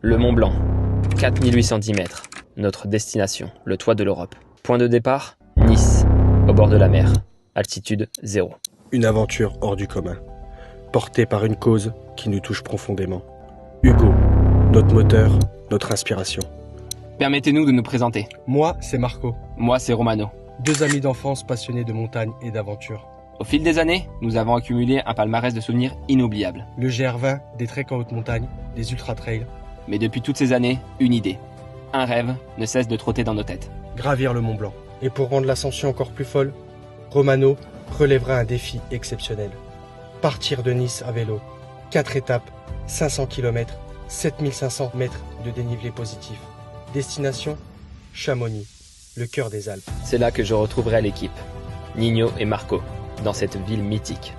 Le Mont Blanc, 4810 mètres. Notre destination, le toit de l'Europe. Point de départ, Nice, au bord de la mer. Altitude 0. Une aventure hors du commun, portée par une cause qui nous touche profondément. Hugo, notre moteur, notre inspiration. Permettez-nous de nous présenter. Moi, c'est Marco, Moi, c'est Romano. 2 amis d'enfance passionnés de montagne et d'aventure. Au fil des années, nous avons accumulé un palmarès de souvenirs inoubliables. Le GR20, des treks en haute montagne, des ultra-trails, Mais depuis toutes ces années, une idée. Un rêve ne cesse de trotter dans nos têtes. gravir le Mont Blanc. Et pour rendre l'ascension encore plus folle, Romano relèvera un défi exceptionnel. Partir de Nice à vélo. 4 étapes, 500 km, 7500 mètres de dénivelé positif. Destination, Chamonix, le cœur des Alpes. C'est là que je retrouverai l'équipe. Nino et Marco, dans cette ville mythique.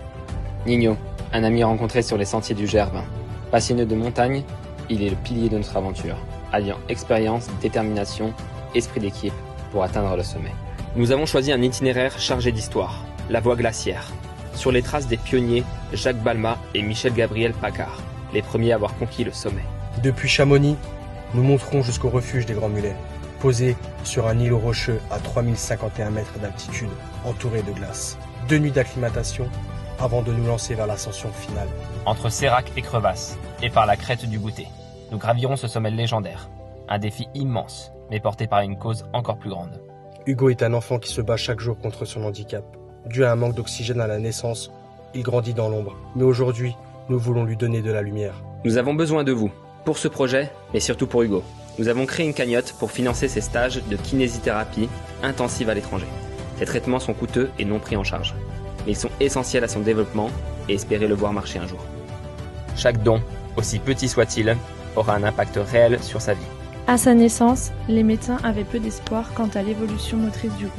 Nino, un ami rencontré sur les sentiers du GR20. Passionné de montagne, il est le pilier de notre aventure, alliant expérience, détermination, esprit d'équipe pour atteindre le sommet. Nous avons choisi un itinéraire chargé d'histoire, la voie glaciaire, sur les traces des pionniers Jacques Balmat et Michel-Gabriel Paccard, les premiers à avoir conquis le sommet. Depuis Chamonix, nous monterons jusqu'au refuge des Grands Mulets, posé sur un îlot rocheux à 3051 mètres d'altitude, entouré de glace. 2 nuits d'acclimatation avant de nous lancer vers l'ascension finale. Entre Sérac et Crevasse, et par la crête du Goûter, nous gravirons ce sommet légendaire. Un défi immense, mais porté par une cause encore plus grande. Hugo est un enfant qui se bat chaque jour contre son handicap. Dû à un manque d'oxygène à la naissance, il grandit dans l'ombre. Mais aujourd'hui, nous voulons lui donner de la lumière. Nous avons besoin de vous, pour ce projet, mais surtout pour Hugo. Nous avons créé une cagnotte pour financer ses stages de kinésithérapie intensive à l'étranger. Ces traitements sont coûteux et non pris en charge. Mais ils sont essentiels à son développement et espérer le voir marcher un jour. Chaque don, aussi petit soit-il, aura un impact réel sur sa vie. À sa naissance, les médecins avaient peu d'espoir quant à l'évolution motrice d'Hugo.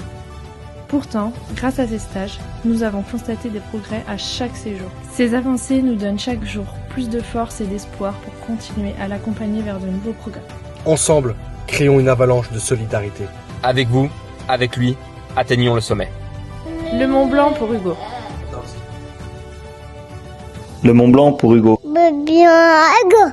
Pourtant, grâce à ces stages, nous avons constaté des progrès à chaque séjour. Ces avancées nous donnent chaque jour plus de force et d'espoir pour continuer à l'accompagner vers de nouveaux progrès. Ensemble, créons une avalanche de solidarité. Avec vous, avec lui, atteignons le sommet. Le Mont Blanc pour Hugo. Le Mont Blanc pour Hugo. Bien, Hugo.